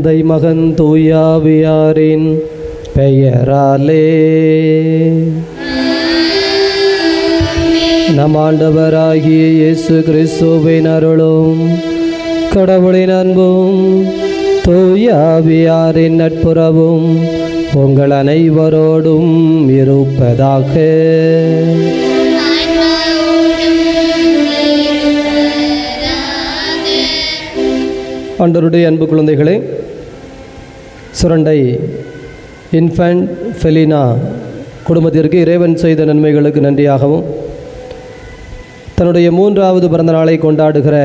தந்தை மகன் தூயாவியாரின் பெயராலே. நம் ஆண்டவராகிய இயேசு கிறிஸ்துவின் அருளும் கடவுளின் அன்பும் தூயாவியாரின் நட்புறவும் உங்கள் அனைவரோடும் இருப்பதாக. ஆண்டவருடைய அன்பு குழந்தைகளே, சுரண்டை இன்ஃபண்ட் ஃபெலினா குடும்பத்திற்கு இறைவன் செய்த நன்மைகளுக்கு நன்றியாகவும், தன்னுடைய 3வது பிறந்த நாளை கொண்டாடுகிற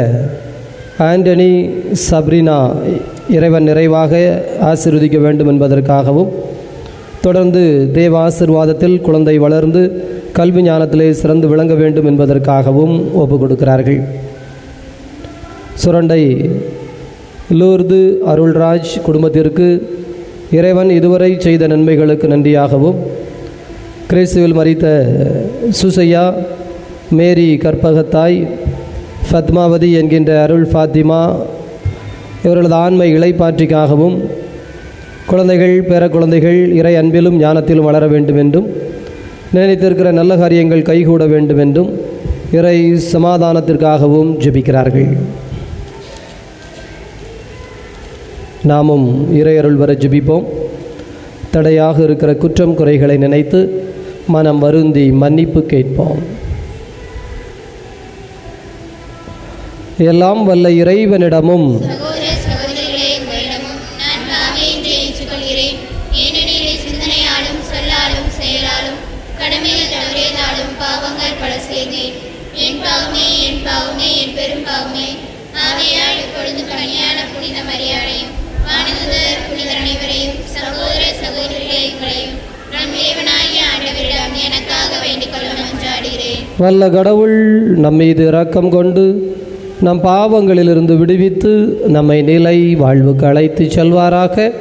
ஆண்டனி சப்ரினா இறைவன் நிறைவாக ஆசீர்வதிக்க வேண்டும் என்பதற்காகவும், தொடர்ந்து தேவ ஆசீர்வாதத்தில் குழந்தை வளர்ந்து கல்வி ஞானத்திலே சிறந்து விளங்க வேண்டும் என்பதற்காகவும் ஒப்பு கொடுக்கிறார்கள். சுரண்டை லூர்து அருள்ராஜ் குடும்பத்திற்கு இறைவன் இதுவரை செய்த நன்மைகளுக்கு நன்றியாகவும், கிறிஸ்துவில் மரித்த சுசையா, மேரி கற்பகத்தாய், ஃபத்மாவதி என்கின்ற அருள் ஃபாத்திமா இவர்களது ஆண்மை இளைப்பாற்றிக்காகவும், குழந்தைகள் பேர குழந்தைகள் இறை அன்பிலும் ஞானத்திலும் வளர வேண்டும் என்றும், நினைத்திருக்கிற நல்ல காரியங்கள் கைகூட வேண்டும் என்றும் இறை சமாதானத்திற்காகவும் ஜெபிக்கிறார்கள். நாமும் இறையருள் வர ஜெபிப்போம். தடையாக இருக்கிற குற்றம் குறைகளை நினைத்து மனம் வருந்தி மன்னிப்பு கேட்போம். எல்லாம் வல்ல இறைவனிடமும் வல்ல கடவுள் நம்மீது இரக்கம் கொண்டு நம் பாவங்களிலிருந்து விடுவித்து நம்மை நிலை வாழ்வுக்கு அழைத்து செல்வாராக.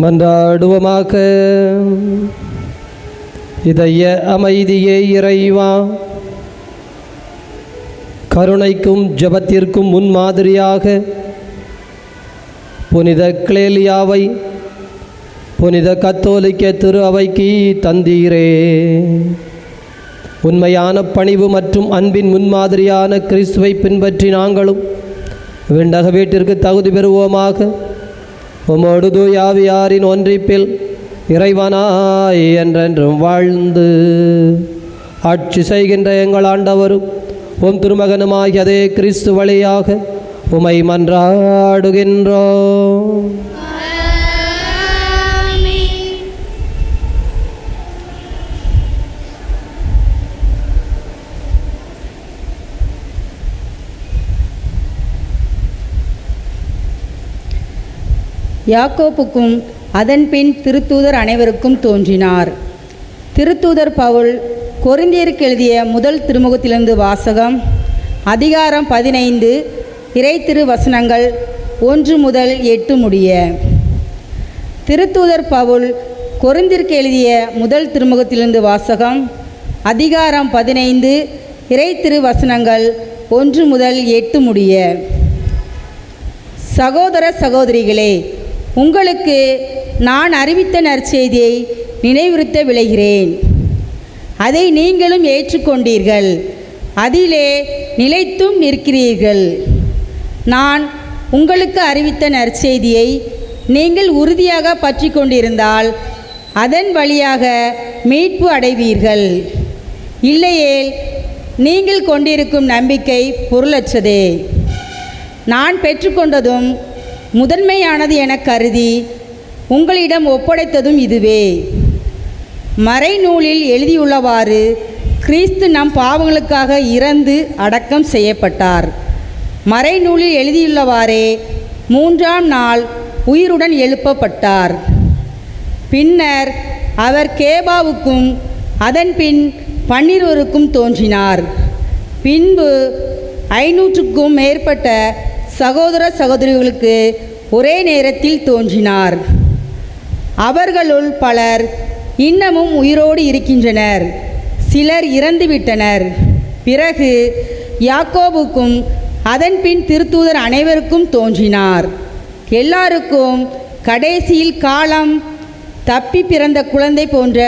மன்றாடுவோமாக. இதய அமைதியே இறைவா, கருணைக்கும் ஜபத்திற்கும் முன்மாதிரியாக புனித கிளேலியாவை புனித கத்தோலிக்க திரு அவைக்கு தந்தீரே. உண்மையான பணிவு மற்றும் அன்பின் முன்மாதிரியான கிறிஸ்துவை பின்பற்றி நாங்களும் விண்ணக வீட்டிற்கு தகுதி பெறுவோமாக. உமோடு தூய ஆவியாரின் ஒன்றிப்பில் இறைவனாய் என்றென்றும் வாழ்ந்து ஆட்சி செய்கின்ற எங்கள் ஆண்டவரும் உம் திருமகனுமாகிய அதே கிறிஸ்து வழியாக உமை மன்றாடுகின்றோம். யாக்கோப்புக்கும் அதன்பின் திருத்தூதர் அனைவருக்கும் தோன்றினார். திருத்தூதர் பவுல் கொரிந்தியருக்கு எழுதிய முதல் திருமுகத்திலிருந்து வாசகம். அதிகாரம் 15, இறை திரு வசனங்கள் 1 முதல் 8 முடிய. திருத்தூதர் பவுல் கொரிந்தியருக்கு எழுதிய முதல் திருமுகத்திலிருந்து வாசகம். அதிகாரம் 15, இறை திரு வசனங்கள் 1 முதல் 8 முடிய. சகோதர சகோதரிகளே, உங்களுக்கு நான் அறிவித்த நற்செய்தியை நினைவுறுத்த விளைகிறேன். அதை நீங்களும் ஏற்றுக்கொண்டீர்கள், அதிலே நிலைத்தும் இருக்கிறீர்கள். நான் உங்களுக்கு அறிவித்த நற்செய்தியை நீங்கள் உறுதியாக பற்றி கொண்டிருந்தால் அதன் வழியாக மீட்பு அடைவீர்கள். இல்லையேல் நீங்கள் கொண்டிருக்கும் நம்பிக்கை பொருளற்றதே. நான் பெற்றுக்கொண்டதும் முதன்மையானது என கருதி உங்களிடம் ஒப்படைத்ததும் இதுவே. மறைநூலில் எழுதியுள்ளவாறு கிறிஸ்து நம் பாவங்களுக்காக இறந்து அடக்கம் செய்யப்பட்டார். மறைநூலில் எழுதியுள்ளவாறே 3ஆம் நாள் உயிருடன் எழுப்பப்பட்டார். பின்னர் அவர் கேபாவுக்கும் அதன்பின் 12க்கும் தோன்றினார். பின்பு 500க்கும் மேற்பட்ட சகோதர சகோதரிகளுக்கு ஒரே நேரத்தில் தோன்றினார். அவர்களுள் பலர் இன்னமும் உயிரோடு இருக்கின்றனர், சிலர் இறந்துவிட்டனர். பிறகு யாக்கோபுக்கும் அதன்பின் திருத்தூதர் அனைவருக்கும் தோன்றினார். எல்லாருக்கும் கடைசியில் காலம் தப்பி பிறந்த குழந்தை போன்ற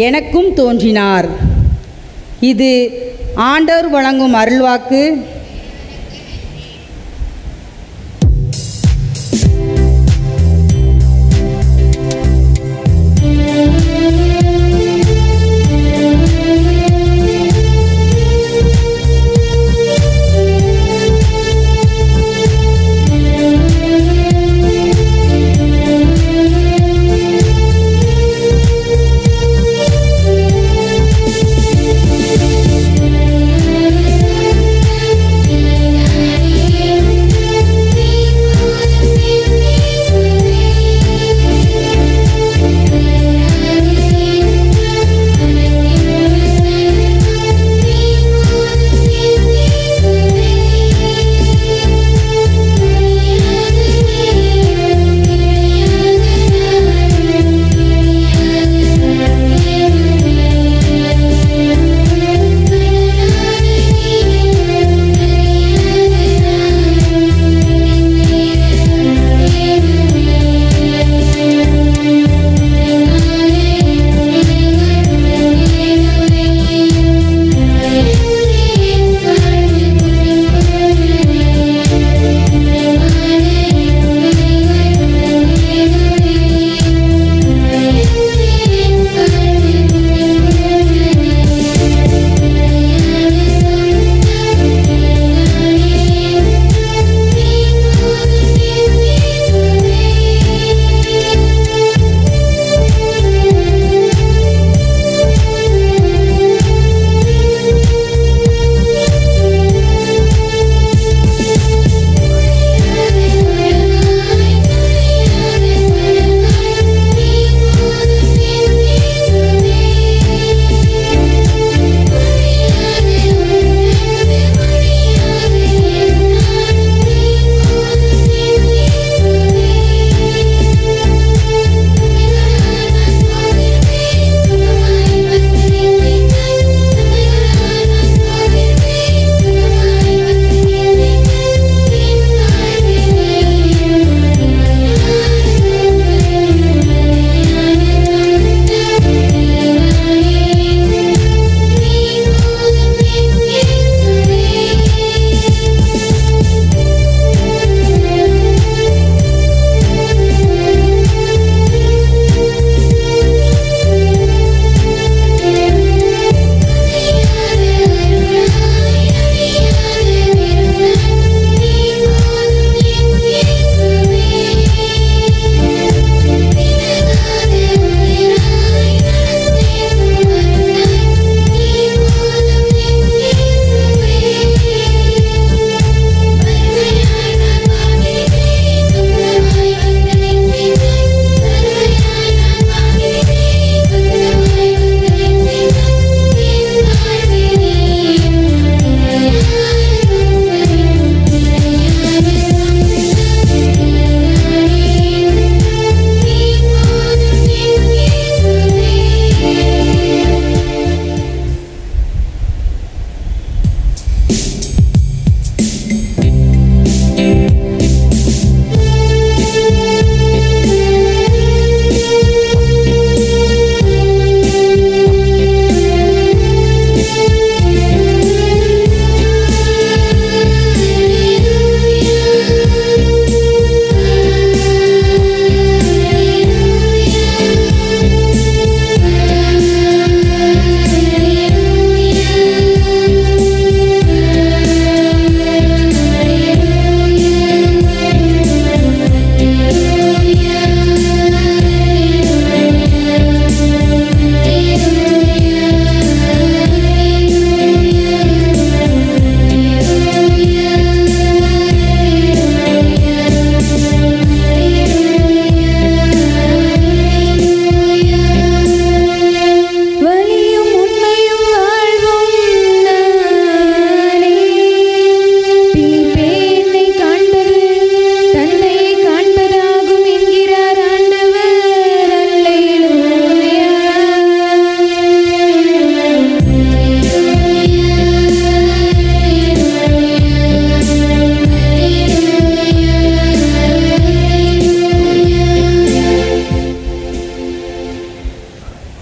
எனக்கும் தோன்றினார். இது ஆண்டவர் வழங்கும் அருள்வாக்கு.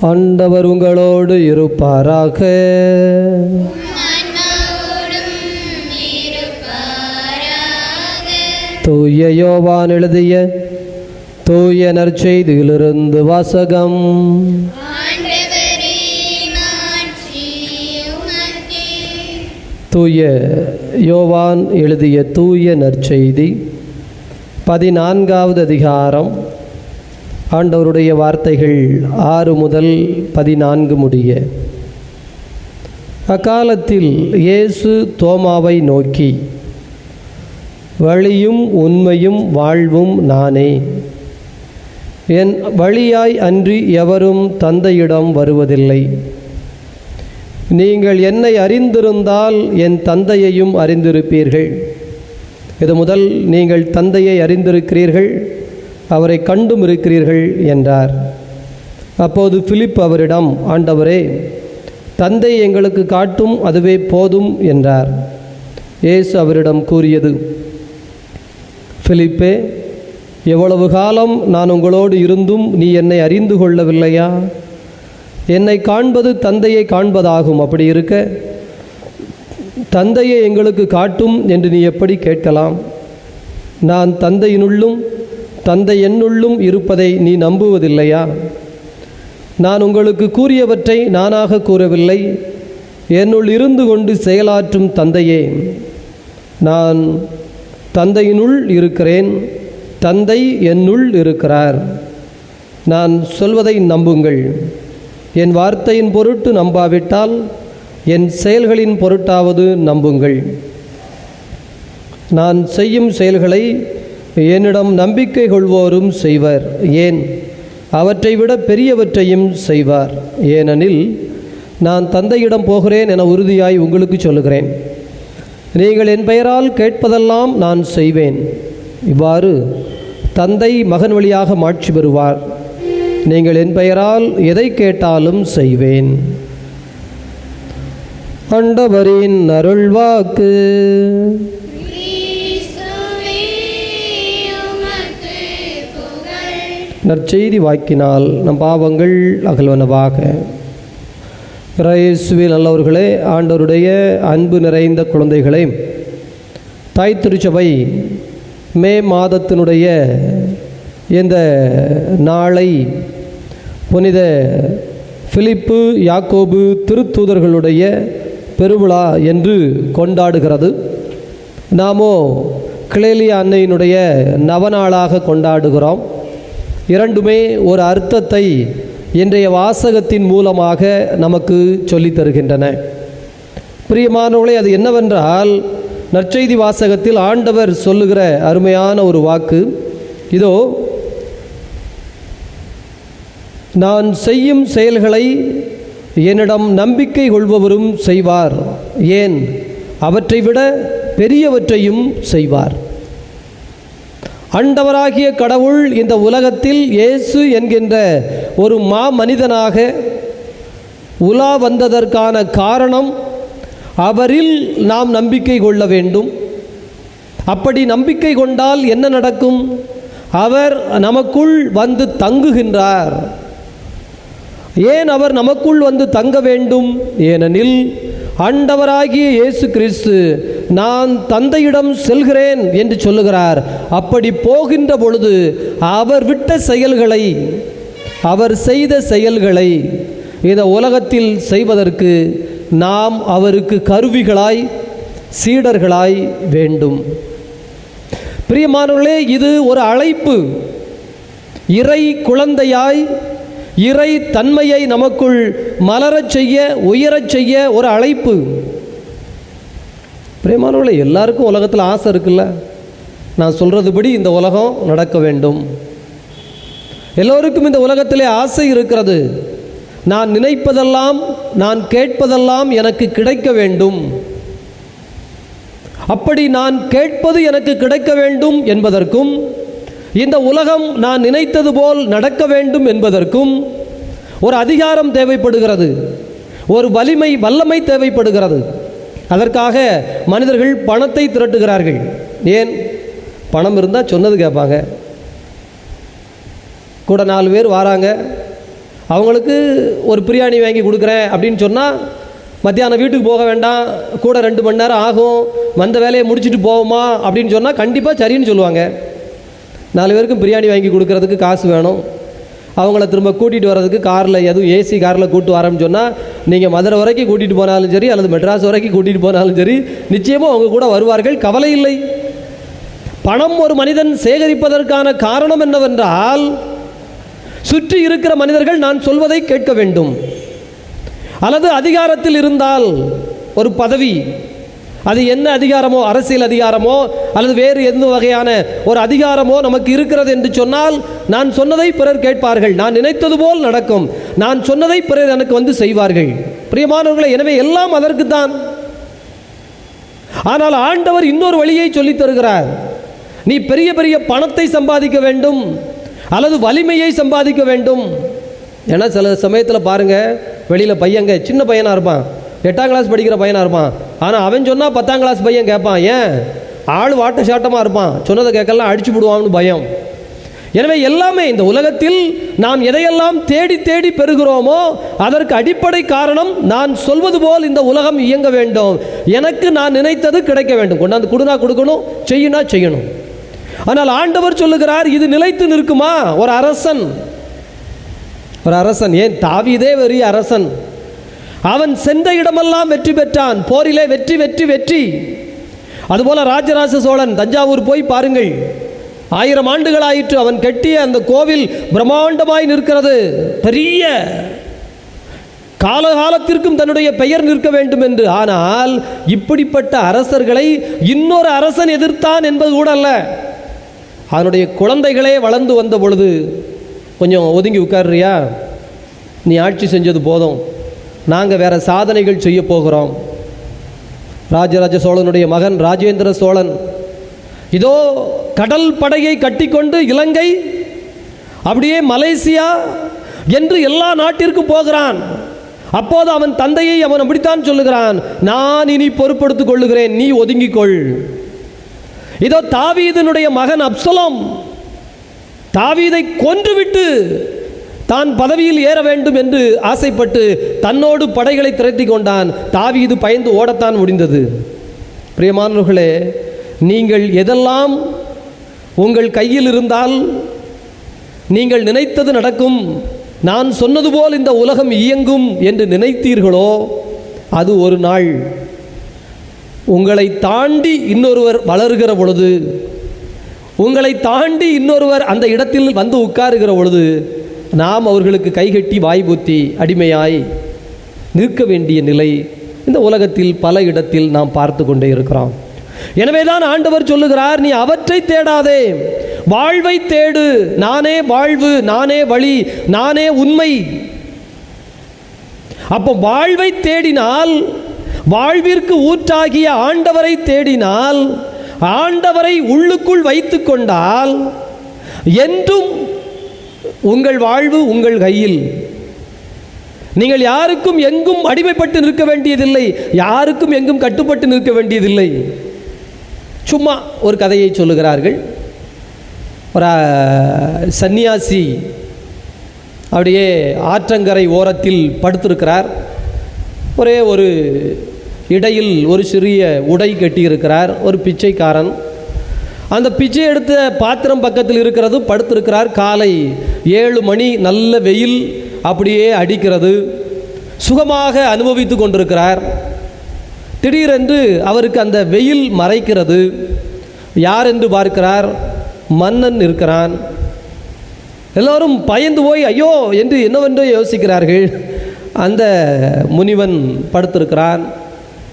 ஆண்டவர் உங்களோடு இருப்பாராக. தூய யோவான் எழுதிய தூய நற்செய்தியிலிருந்து வாசகம். தூய யோவான் எழுதிய தூய நற்செய்தி 14வது அதிகாரம். ஆண்டவருடைய வார்த்தைகள் 6 முதல் 14 முடிய. அக்காலத்தில் இயேசு தோமாவை நோக்கி, வழியும் உண்மையும் வாழ்வும் நானே. என் வழியாய் அன்றி எவரும் தந்தையிடம் வருவதில்லை. நீங்கள் என்னை அறிந்திருந்தால் என் தந்தையையும் அறிந்திருப்பீர்கள். இது முதல் நீங்கள் தந்தையை அறிந்திருக்கிறீர்கள், அவரை கண்டும் இருக்கிறீர்கள் என்றார். அப்போது பிலிப் அவரிடம், ஆண்டவரே, தந்தை எங்களுக்கு காட்டும், அதுவே போதும் என்றார். இயேசு அவரிடம் கூறியது, பிலிப்பே, எவ்வளவு காலம் நான் உங்களோடு இருந்தும் நீ என்னை அறிந்து கொள்ளவில்லையா? என்னை காண்பது தந்தையை காண்பதாகும். அப்படி இருக்க தந்தையை எங்களுக்கு காட்டும் என்று நீ எப்படி கேட்கலாம்? நான் தந்தையினுள்ளும் தந்தை என்னுள்ளும் இருப்பதை நீ நம்புவதில்லையா? நான் உங்களுக்கு கூறியவற்றை நானாக கூறவில்லை, என்னுள் இருந்து கொண்டு செயலாற்றும் தந்தையே. நான் தந்தையினுள் இருக்கிறேன், தந்தை என்னுள் இருக்கிறார். நான் சொல்வதை நம்புங்கள். என் வார்த்தையின் பொருட்டு நம்பாவிட்டால் என் செயல்களின் பொருட்டாவது நம்புங்கள். நான் செய்யும் செயல்களை என்னிடம் நம்பிக்கை கொள்வோரும் செய்வர். ஏன், அவற்றை விட பெரியவற்றையும் செய்வார். ஏனெனில் நான் தந்தையிடம் போகிறேன் என உறுதியாய் உங்களுக்கு சொல்லுகிறேன். நீங்கள் என் பெயரால் கேட்பதெல்லாம் நான் செய்வேன். இவ்வாறு தந்தை மகன் வழியாக மாட்சி பெறுவார். நீங்கள் என் பெயரால் எதை கேட்டாலும் செய்வேன். ஆண்டவரின் அருள்வாக்கு. நற்செய்தி வாக்கினால் நம் பாவங்கள் அகல்வனவாக. இயேசுவில் நல்லவர்களே, ஆண்டவருடைய அன்பு நிறைந்த குழந்தைகளே, தாய் திருச்சபை மே மாதத்தினுடைய இந்த நாளை புனித பிலிப்பு யாக்கோபு திருத்தூதர்களுடைய பெருவிழா என்று கொண்டாடுகிறது. நாமோ கிளேலியா அன்னையினுடைய நவநாளாக கொண்டாடுகிறோம். இரண்டுமே ஒரு அர்த்தத்தை இன்றைய வாசகத்தின் மூலமாக நமக்கு சொல்லித் தருகின்றன. பிரியமானவர்களே, அது என்னவென்றால், நற்செய்தி வாசகத்தில் ஆண்டவர் சொல்லுகிற அருமையான ஒரு வாக்கு இதோ, நான் செய்யும் செயல்களை என்னிடம் நம்பிக்கை கொள்பவரும் செய்வார். ஏன், அவற்றை விட பெரியவற்றையும் செய்வார். ஆண்டவராகிய கடவுள் இந்த உலகத்தில் இயேசு என்கின்ற ஒரு மனிதனாக உலா வந்ததற்கான காரணம், அவரில் நாம் நம்பிக்கை கொள்ள வேண்டும். அப்படி நம்பிக்கை கொண்டால் என்ன நடக்கும்? அவர் நமக்குள் வந்து தங்குகின்றார். ஏன் அவர் நமக்குள் வந்து தங்க வேண்டும்? ஏனெனில் ஆண்டவராகிய இயேசு கிறிஸ்து நான் தந்தையிடம் செல்கிறேன் என்று சொல்லுகிறார். அப்படி போகின்ற பொழுது அவர் விட்ட செயல்களை, அவர் செய்த செயல்களை இந்த உலகத்தில் செய்வதற்கு நாம் அவருக்கு கருவிகளாய், சீடர்களாய் வேண்டும். பிரியமானவர்களே, இது ஒரு அழைப்பு. இறை குழந்தையாய் இறை தன்மையை நமக்குள் மலரச் செய்ய, உயரச் செய்ய ஒரு அழைப்பு. பிரியமானவர்களே, எல்லாருக்கும் உலகத்தில் ஆசை இருக்குல்ல? நான் சொல்கிறதுபடி இந்த உலகம் நடக்க வேண்டும். எல்லோருக்கும் இந்த உலகத்திலே ஆசை இருக்கிறது. நான் நினைப்பதெல்லாம், நான் கேட்பதெல்லாம் எனக்கு கிடைக்க வேண்டும். அப்படி நான் கேட்பது எனக்கு கிடைக்க வேண்டும் என்பதற்கும், இந்த உலகம் நான் நினைத்தது போல் நடக்க வேண்டும் என்பதற்கும் ஒரு அதிகாரம் தேவைப்படுகிறது, ஒரு வல்லமை தேவைப்படுகிறது. அதற்காக மனிதர்கள் பணத்தை திரட்டுகிறார்கள். ஏன்? பணம் இருந்தால் சொன்னது கேட்பாங்க. கூட 4 பேர் வராங்க, அவங்களுக்கு ஒரு பிரியாணி வாங்கி கொடுக்குறேன் அப்படின்னு சொன்னால் மத்தியானம் வீட்டுக்கு போக வேண்டாம், கூட 2 மணி நேரம் ஆகும், வந்த வேலையை முடிச்சுட்டு போவோமா அப்படின்னு சொன்னால் கண்டிப்பாக சரின்னு சொல்லுவாங்க. 4 பேருக்கும் பிரியாணி வாங்கி கொடுக்கறதுக்கு காசு வேணும். அவங்கள திரும்ப கூட்டிகிட்டு வர்றதுக்கு காரில், எதுவும் ஏசி காரில் கூப்பிட்டு வரேன்னு சொன்னால் நீங்கள் மதுரை வரைக்கும் கூட்டிகிட்டு போனாலும் சரி அல்லது மெட்ராஸ் வரைக்கும் கூட்டிகிட்டு போனாலும் சரி நிச்சயமாக அவங்க கூட வருவார்கள், கவலை இல்லை. பணம் ஒரு மனிதன் சேகரிப்பதற்கான காரணம் என்னவென்றால், சுற்றி இருக்கிற மனிதர்கள் நான் சொல்வதை கேட்க வேண்டும். அல்லது அதிகாரத்தில் இருந்தால் ஒரு பதவி, அது என்ன அதிகாரமோ, அரசியல் அதிகாரமோ அல்லது வேறு எந்த வகையான ஒரு அதிகாரமோ நமக்கு இருக்கிறது என்று சொன்னால், நான் சொன்னதை பிறர் கேட்பார்கள், நான் நினைத்தது போல் நடக்கும், நான் சொன்னதை பிறர் எனக்கு வந்து செய்வார்கள். பிரியமானவர்களே, எனவே எல்லாம் அதற்குத்தான். ஆனால் ஆண்டவர் இன்னொரு வழியை சொல்லித் தருகிறார். நீ பெரிய பெரிய பணத்தை சம்பாதிக்க வேண்டும் அல்லது வலிமையை சம்பாதிக்க வேண்டும். ஏன்னா சில சமயத்தில் பாருங்கள், வெளியில் பையங்க சின்ன பையனாக இருப்பான், 8ஆம் கிளாஸ் படிக்கிற பையனாக இருப்பான். ஆனால் அவன் சொன்னால் 10ஆம் கிளாஸ் பையன் கேட்பான். ஏன்? ஆள் வாட்ட சாட்டமாக இருப்பான், சொன்னதை கேட்கலாம் அடிச்சு விடுவான்னு பயம். எனவே எல்லாமே இந்த உலகத்தில் நாம் எதையெல்லாம் தேடி தேடி பெறுகிறோமோ அதற்கு அடிப்படை காரணம், நான் சொல்வது போல் இந்த உலகம் இயங்க வேண்டும், எனக்கு நான் நினைத்தது கிடைக்க வேண்டும். கொண்டாந்து கொடுனா கொடுக்கணும், செய்யினா செய்யணும். ஆனால் ஆண்டவர் சொல்லுகிறார், இது நிலைத்து நிற்குமா? ஒரு அரசன், ஏன் தாவீதே பெரிய அரசன், அவன் சென்ற இடமெல்லாம் வெற்றி பெற்றான், போரிலே வெற்றி வெற்றி வெற்றி. அதுபோல ராஜராஜ சோழன், தஞ்சாவூர் போய் பாருங்கள், 1000 ஆண்டுகள் ஆயிற்று அவன் கட்டிய அந்த கோவில் பிரம்மாண்டமாய் நிற்கிறது, பெரிய காலகாலத்திற்கும் தன்னுடைய பெயர் நிற்க வேண்டும் என்று. ஆனால் இப்படிப்பட்ட அரசர்களை இன்னொரு அரசன் எதிர்த்தான் என்பது கூட அல்ல. அதனுடைய குழந்தைகளே வளர்ந்து வந்த பொழுது, கொஞ்சம் ஒதுங்கி உட்கார்றியா, நீ ஆட்சி செஞ்சது போதும், நாங்கள் வேற சாதனைகள் செய்ய போகிறோம். ராஜராஜ சோழனுடைய மகன் ராஜேந்திர சோழன் இதோ கடல் படையை கட்டிக்கொண்டு இலங்கை, அப்படியே மலேசியா என்று எல்லா நாட்டிற்கும் போகிறான். அப்போது அவன் தந்தையை அவன் அப்படித்தான் சொல்லுகிறான், நான் இனி பொறுப்படுத்திக் கொள்ளுகிறேன், நீ ஒதுங்கிக்கொள். இதோ தாவீதினுடைய மகன் அப்சலோம் தாவீதை கொன்றுவிட்டு தான் பதவியில் ஏற வேண்டும் என்று ஆசைப்பட்டு தன்னோடு படைகளை திரட்டி கொண்டான். தாவீது பயந்து ஓடத்தான் முடிந்தது. பிரியமானவர்களே, நீங்கள் எதெல்லாம் உங்கள் கையில் இருந்தால் நீங்கள் நினைத்தது நடக்கும், நான் சொன்னது போல் இந்த உலகம் இயங்கும் என்று நினைத்தீர்களோ, அது ஒரு நாள் உங்களை தாண்டி இன்னொருவர் வளருகிற பொழுது, உங்களை தாண்டி இன்னொருவர் அந்த இடத்தில் வந்து உட்காருகிற பொழுது, நாம் அவர்களுக்கு கைகட்டி வாய்பூத்தி அடிமையாய் நிற்க வேண்டிய நிலை இந்த உலகத்தில் பல இடத்தில் நாம் பார்த்து கொண்டே இருக்கிறோம். எனவேதான் ஆண்டவர் சொல்லுகிறார், நீ அவற்றை தேடாதே, வாழ்வை தேடு. நானே வாழ்வு, நானே வழி, நானே உண்மை. அப்போ வாழ்வை தேடினால், வாழ்விற்கு ஊற்றாகிய ஆண்டவரை தேடினால், ஆண்டவரை உள்ளுக்குள் வைத்து கொண்டால், என்றும் உங்கள் வாழ்வு உங்கள் கையில். நீங்கள் யாருக்கும் எங்கும் அடிமைப்பட்டு நிற்க வேண்டியதில்லை, யாருக்கும் எங்கும் கட்டுப்பட்டு நிற்க வேண்டியதில்லை. சும்மா ஒரு கதையை சொல்லுகிறார்கள். ஒரு சன்னியாசி அப்படியே ஆற்றங்கரை ஓரத்தில் படுத்திருக்கிறார். ஒரே ஒரு இடையில் ஒரு சிறிய உடை கட்டியிருக்கிறார். ஒரு பிச்சைக்காரன் அந்த பிச்சை எடுத்த பாத்திரம் பக்கத்தில் இருக்கிறது, படுத்திருக்கிறார். காலை 7 மணி, நல்ல வெயில் அப்படியே அடிக்கிறது, சுகமாக அனுபவித்து கொண்டிருக்கிறார். திடீரென்று அவருக்கு அந்த வெயில் மறைக்கிறது. யார் என்று பார்க்கிறார், மன்னன் இருக்கிறான். எல்லோரும் பயந்து போய் ஐயோ என்று என்னவென்று யோசிக்கிறார்கள். அந்த முனிவன் படுத்திருக்கிறான்.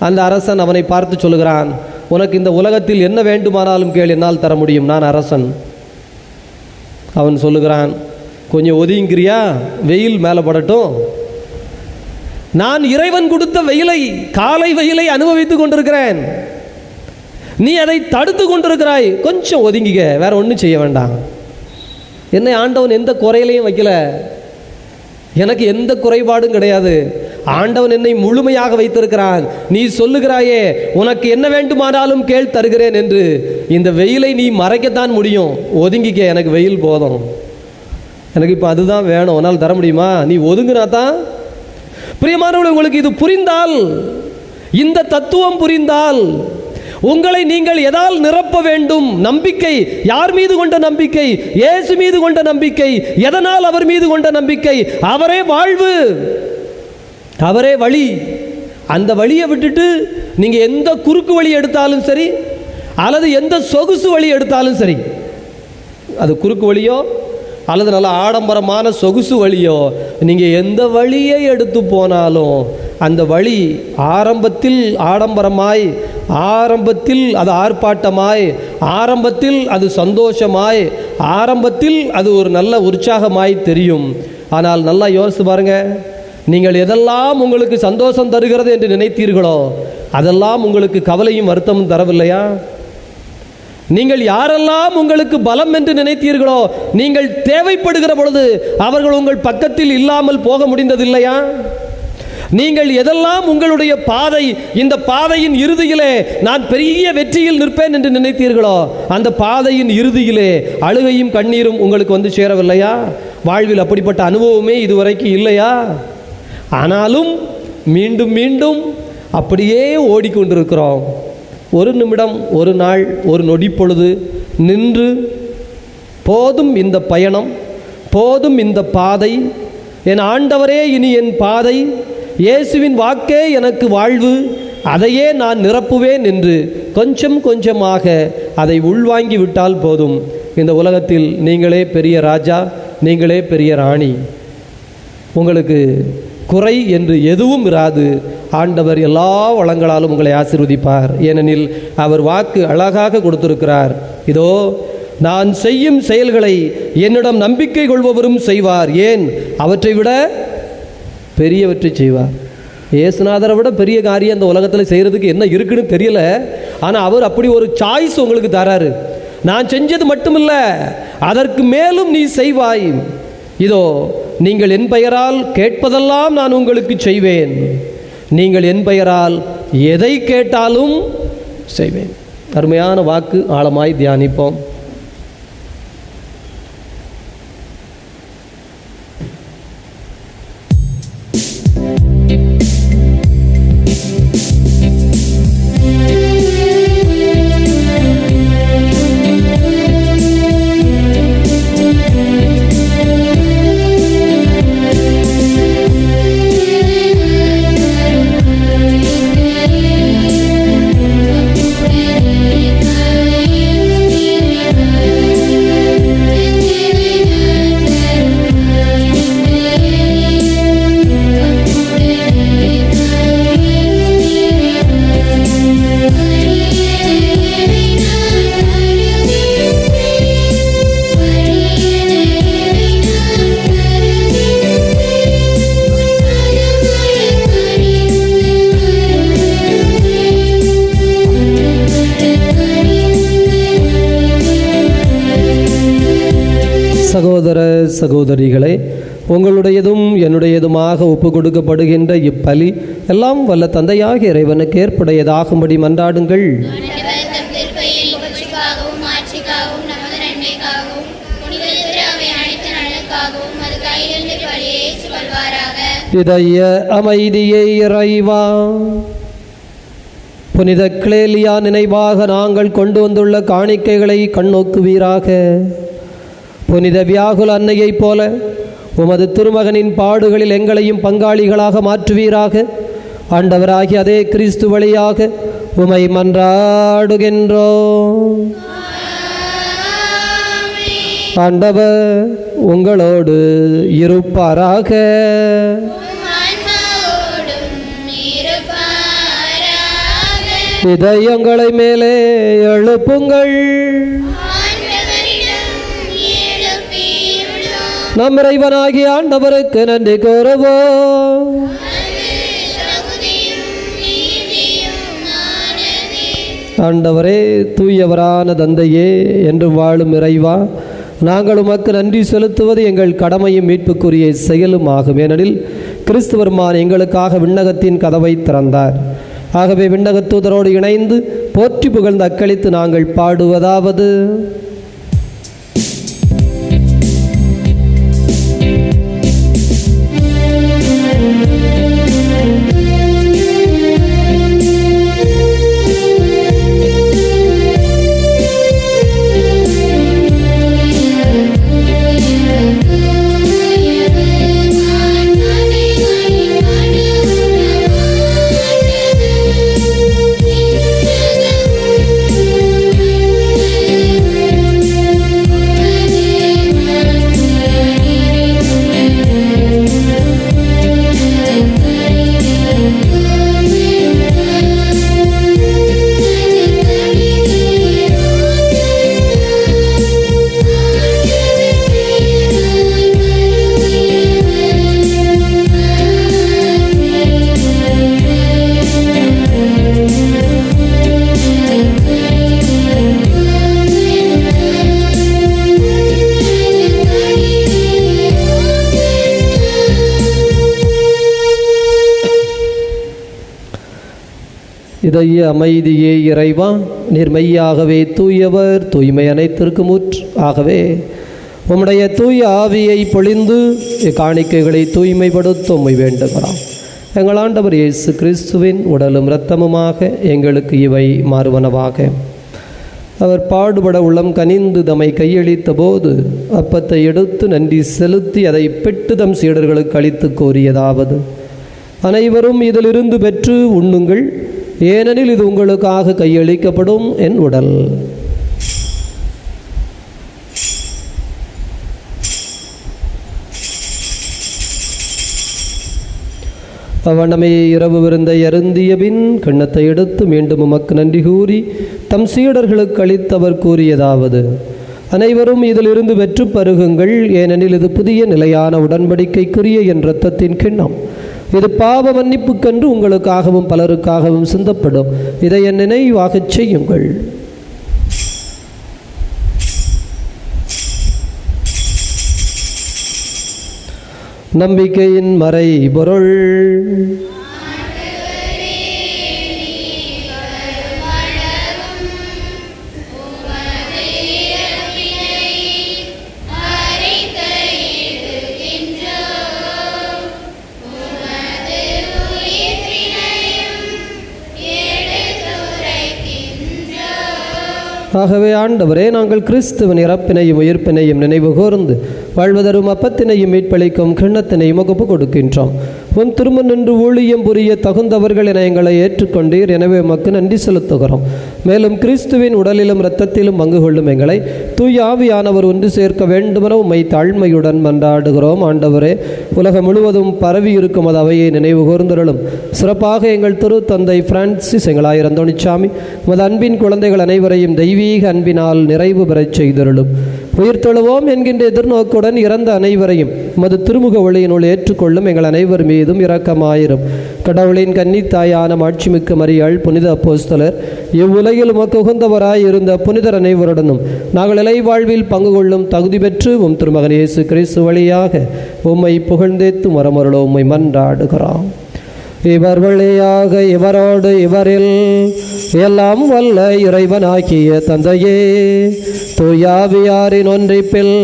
அந்த அரசன் அவனை பார்த்து சொல்லுகிறான், உனக்கு இந்த உலகத்தில் என்ன வேண்டுமானாலும் கேள், என்னால் தர முடியும், நான் அரசன். அவன் சொல்லுகிறான், கொஞ்சம் ஒதுங்கிறியா, வெயில் மேலே படட்டும். நான் இறைவன் கொடுத்த வெயிலை, காலை வெயிலை அனுபவித்துக் கொண்டிருக்கிறேன், நீ அதை தடுத்து கொண்டிருக்கிறாய், கொஞ்சம் ஒதுங்கிக்க, வேற ஒன்றும் செய்ய வேண்டாம். என்னை ஆண்டவன் எந்த குறையிலையும் வைக்கல, எனக்கு எந்த குறைபாடும் கிடையாது. ஆண்டவன் என்னை முழுமையாக வைத்திருக்கிறான். நீ சொல்லுகிறாயே உனக்கு என்ன வேண்டுமானாலும் கேள் தருகிறேன் என்று, இந்த வெயிலை நீ மறைக்கத்தான் முடியும், ஒதுங்கிக்க, எனக்கு வெயில் போதும். எனக்கு இப்போ அதுதான் வேணும், உன்னால் தர முடியுமா? நீ ஒதுங்கினா தான். பிரியமானவர்களே, உங்களுக்கு இது புரிந்தால், இந்த தத்துவம் புரிந்தால், உங்களை நீங்கள் எதால் நிரப்ப வேண்டும்? நம்பிக்கை. யார் மீது கொண்ட நம்பிக்கை? இயேசு மீது கொண்ட நம்பிக்கை. எதனால் அவர் மீது கொண்ட நம்பிக்கை? அவரே வாழ்வு, அவரே வழி. அந்த வழியை விட்டுட்டு நீங்கள் எந்த குறுக்கு வழி எடுத்தாலும் சரி, அல்லது எந்த சொகுசு வழி எடுத்தாலும் சரி, அது குறுக்கு வழியோ அல்லது நல்ல ஆடம்பரமான சொகுசு வழியோ, நீங்கள் எந்த வழியை எடுத்து போனாலும் அந்த வழி ஆரம்பத்தில் ஆடம்பரமாய், ஆரம்பத்தில் அது ஆர்ப்பாட்டமாய், ஆரம்பத்தில் அது சந்தோஷமாய், ஆரம்பத்தில் அது ஒரு நல்ல உற்சாகமாய் தெரியும். ஆனால் நல்லா யோசித்து பாருங்க, நீங்கள் எதெல்லாம் உங்களுக்கு சந்தோஷம் தருகிறது என்று நினைத்தீர்களோ அதெல்லாம் உங்களுக்கு கவலையும் வருத்தமும் தரவில்லையா? நீங்கள் யாரெல்லாம் உங்களுக்கு பலம் என்று நினைத்தீர்களோ, நீங்கள் தேவைப்படுகிற பொழுது அவர்கள் உங்கள் பக்கத்தில் இல்லாமல் போக முடிந்ததில்லையா? நீங்கள் எதெல்லாம் உங்களுடைய பாதை, இந்த பாதையின் இறுதியிலே நான் பெரிய வெற்றியில் நிற்பேன் என்று நினைத்தீர்களோ, அந்த பாதையின் இறுதியிலே அழுகையும் கண்ணீரும் உங்களுக்கு வந்து சேரவில்லையா? வாழ்வில் அப்படிப்பட்ட அனுபவமே இதுவரைக்கும் இல்லையா? ஆனாலும் மீண்டும் மீண்டும் அப்படியே ஓடிக்கொண்டிருக்கிறோம். ஒரு நிமிடம், ஒரு நாள், ஒரு நொடி பொழுது நின்று, போதும் இந்த பயணம், போதும் இந்த பாதை, என் ஆண்டவரே இனி என் பாதை, இயேசுவின் வாக்கே எனக்கு வாழ்வு, அதையே நான் நிரப்புவேன் என்று கொஞ்சம் கொஞ்சமாக அதை உள்வாங்கி விட்டால் போதும். இந்த உலகத்தில் நீங்களே பெரிய ராஜா, நீங்களே பெரிய ராணி. உங்களுக்கு குறை என்று எதுவும் இராது. ஆண்டவர் எல்லா வளங்களாலும் உங்களை ஆசீர்வதிப்பார். ஏனெனில் அவர் வாக்கு அழகாக கொடுத்திருக்கிறார். இதோ நான் செய்யும் செயல்களை என்னிடம் நம்பிக்கை கொள்பவரும் செய்வார். ஏன்? அவற்றை விட பெரியவற்றை செய்வார். இயேசுநாதரை விட பெரிய காரியம் இந்த உலகத்தில் செய்கிறதுக்கு என்ன இருக்குன்னு தெரியல. ஆனால் அவர் அப்படி ஒரு சாய்ஸ் உங்களுக்கு தராரு. நான் செஞ்சது மட்டுமில்ல, அதற்கு மேலும் நீ செய்வாய். இதோ நீங்கள் என் பெயரால் கேட்பதெல்லாம் நான் உங்களுக்கு செய்வேன். நீங்கள் என் பெயரால் எதை கேட்டாலும் செய்வேன். அருமையான வாக்கு. ஆழமாய் தியானிப்போம். சகோதர சகோதரிகளே, உங்களுடையதும் என்னுடையதுமாக ஒப்பு கொடுக்கப்படுகின்ற இப்பலி எல்லாம் வல்ல தந்தையாக இறைவனுக்கு ஏற்புடையதாகும்படி மன்றாடுங்கள். இதய அமைதியை இறைவா, புனித கிளேலியா நினைவாக நாங்கள் கொண்டு வந்துள்ள காணிக்கைகளை கண்ணோக்குவீராக. புனித வியாகுல அன்னையைப் போல உமது திருமகனின் பாடுகளில் எங்களையும் பங்காளிகளாக மாற்றுவீராக. ஆண்டவராகிய அதே கிறிஸ்து வழியாக உமை மன்றாடுகின்றோம். ஆண்டவர் உங்களோடு இருப்பாராக. இதயங்களை மேலே எழுப்புங்கள். நம் இறைவனாகிய ஆண்டவருக்கு நன்றி கூறுவோம். ஆண்டவரே, தூயவரான தந்தையே, என்று வாழும் இறைவா, நாங்கள் உமக்கு நன்றி செலுத்துவது எங்கள் கடமையும் மீட்புக்குரிய செயலும் ஆகும். ஏனெனில் கிறிஸ்துவர்மான் எங்களுக்காக விண்ணகத்தின் கதவை திறந்தார். ஆகவே விண்ணகத் தூதரோடு இணைந்து போற்றி புகழ்ந்து அக்களித்து நாங்கள் பாடுவதாவது: இதய அமைதியே இறைவா, நீர் மெய்யாகவே தூயவர், தூய்மை அனைத்திற்கும் ஊற்று. ஆகவே உம்முடைய தூய ஆவியை பொழிந்து இக்காணிக்கைகளை தூய்மைப்படுத்த உம்மை வேண்டுகிறோம். எங்கள் ஆண்டவர் இயேசு கிறிஸ்துவின் உடலும் இரத்தமுமாக எங்களுக்கு இவை மாறுவனவாக. அவர் பாடுபட உள்ளம் கனிந்து தம்மை கையளித்த போது அப்பத்தை எடுத்து நன்றி செலுத்தி அதை பெற்று தம் சீடர்களுக்கு அளித்து கூறியதாவது: அனைவரும் இதிலிருந்து பெற்று உண்ணுங்கள், ஏனெனில் இது உங்களுக்காக கையளிக்கப்படும் என் உடல். அவனமே இரவு விருந்தை அருந்திய பின் கிண்ணத்தை எடுத்து மீண்டும் உமக்கு நன்றி கூறி தம் சீடர்களுக்கு அளித்தவர் கூறியதாவது: அனைவரும் இதிலிருந்து பெற்று பருகுங்கள், ஏனெனில் இது புதிய நிலையான உடன்படிக்கைக்குரிய என் இரத்தத்தின் கிண்ணம். இது பாவ மன்னிப்புக்கென்று உங்களுக்காகவும் பலருக்காகவும் சிந்தப்படும். இதை என் நினைவாகச் செய்யுங்கள். நம்பிக்கையின் மறை பொருள். ஆகவே ஆண்டவரே, நாங்கள் கிறிஸ்துவின் இறப்பினையும் உயிர்ப்பினையும் நினைவு கூர்ந்து வாழ்வதரும் அப்பத்தினையும் மீட்பளிக்கும் கிண்ணத்தினையும் ஒப்பு கொடுக்கின்றோம். உன் திரும்ப நின்று ஊழியம் புரிய தகுந்தவர்கள் என எங்களை ஏற்றுக்கொண்டீர். எனவே உமக்கு நன்றி செலுத்துகிறோம். மேலும் கிறிஸ்துவின் உடலிலும் இரத்தத்திலும் பங்கு கொள்ளும் எங்களை தூய ஆவியானவர் ஒன்று சேர்க்க வேண்டுமென உம்மை தாழ்மையுடன் மன்றாடுகிறோம். ஆண்டவரே, உலகம் முழுவதும் பரவி இருக்கும் அது அவையை நினைவு கூர்ந்தருளும். சிறப்பாக எங்கள் திரு தந்தை பிரான்சிஸ், எங்கள் ஆயர் அந்தோணிசாமி, உமது அன்பின் குழந்தைகள் அனைவரையும் தெய்வீக அன்பினால் நிறைவு பெறச் செய்தருளும். உயிர்த்தெழுவோம் என்கின்ற எதிர்நோக்குடன் இறந்த அனைவரையும் உமது திருமுக ஒளியினுள் ஏற்றுக்கொள்ளும் எங்கள் அனைவர் மீதும் இரக்கமாயிரும். கடவுளின் கன்னித்தாயான மாட்சிமிக்க மரியாள், புனித அப்போஸ்தலர், இவ்வுலகில் உமக்கு உகந்தவராய் இருந்த புனிதர் அனைவருடனும் நாங்கள் இலைவாழ்வில் பங்கு கொள்ளும் தகுதி பெற்று உம் திருமகன் இயேசு கிறிஸ்து வழியாக உம்மை புகழ்ந்தேத்து மரமருளோ உம்மை மன்றாடுகிறோம். இவர் வழியாக இவரோடு இவரில் எல்லாம் வல்ல இறைவனாகிய தந்தையே, தூயாவியாரின் ஒன்றிப்பில்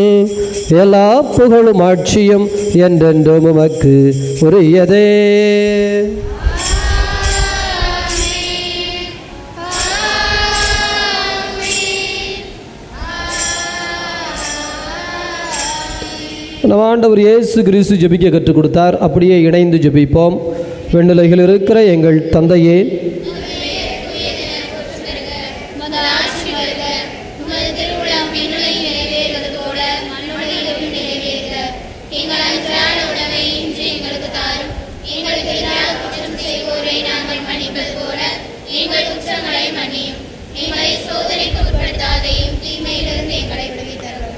எல்லா புகழும் ஆட்சியும் என்றென்றும் உமக்கு உரியதே. நம் ஆண்டவர் இயேசு கிறிஸ்து ஜெபிக்க கற்றுக் கொடுத்தார். அப்படியே இணைந்து ஜெபிப்போம். விண்ணுலகில் இருக்கிற எங்கள் தந்தையே,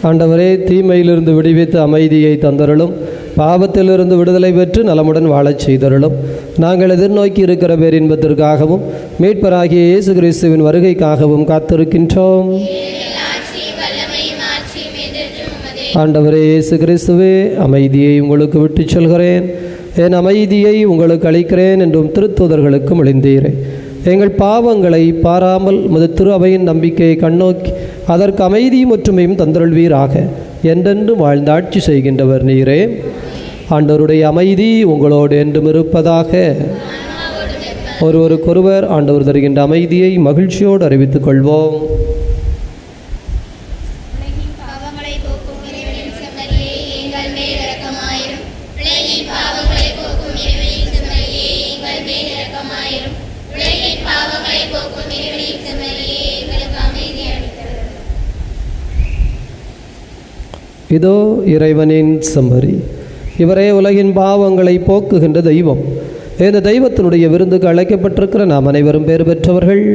ஆண்டவரே, தீமையிலிருந்து விடுவித்து அமைதியை தந்தருளும். பாவத்திலிருந்து விடுதலை பெற்று நலமுடன் வாழச் செய்தருளும். நாங்கள் எதிர்நோக்கி இருக்கிற பேரின்பத்திற்காகவும் மீட்பராகிய இயேசு கிறிஸ்துவின் வருகைக்காகவும் காத்திருக்கின்றோம். ஆண்டவரே இயேசு கிறிஸ்துவே, அமைதியை உங்களுக்கு விட்டு சொல்கிறேன், என் அமைதியை உங்களுக்கு அளிக்கிறேன் என்றும் திருத்தூதர்களுக்கு மொழிந்தீரே. எங்கள் பாவங்களை பாராமல் உமது திரு அவையின் நம்பிக்கையை கண்ணோக்கி அதற்கு அமைதியும் ஒற்றுமையும் தந்தருள்வீராக. என்றென்று வாழ்ந்து ஆட்சி செய்கின்றவர் நீரே. ஆண்டவருடைய அமைதி உங்களோடு என்றும் இருப்பதாக. ஒருவருக்கொருவர் ஆண்டவர் தருகின்ற அமைதியை மகிழ்ச்சியோடு அறிவித்துக் கொள்வோம். இதோ இறைவனின் செம்மறி, இவரே உலகின் பாவங்களை போக்குகின்ற தெய்வம். இந்த தெய்வத்தினுடைய விருந்துக்கு அழைக்கப்பட்டிருக்கிற நாம் அனைவரும் பேறு பெற்றவர்கள்.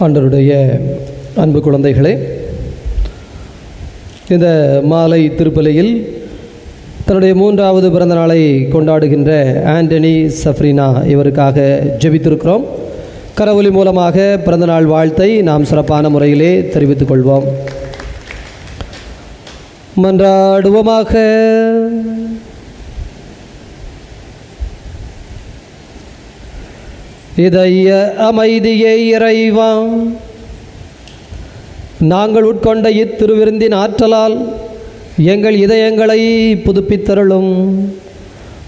ஆண்டவருடைய அன்பு குழந்தைகளே, இந்த மாலை திருப்பலியில் தன்னுடைய 3வது பிறந்த நாளை கொண்டாடுகின்ற ஆண்டனி சஃப்ரினா இவருக்காக ஜெபித்திருக்கிறோம். கரவொலி மூலமாக பிறந்தநாள் வாழ்த்தை நாம் சிறப்பான முறையிலே தெரிவித்துக் கொள்வோம். மன்றாடுவோமாக. இதய அமைதியை இறைவா, நாங்கள் உட்கொண்ட இத்திருவிருந்தின் ஆற்றலால் எங்கள் இதயங்களை புதுப்பித்தருளும்.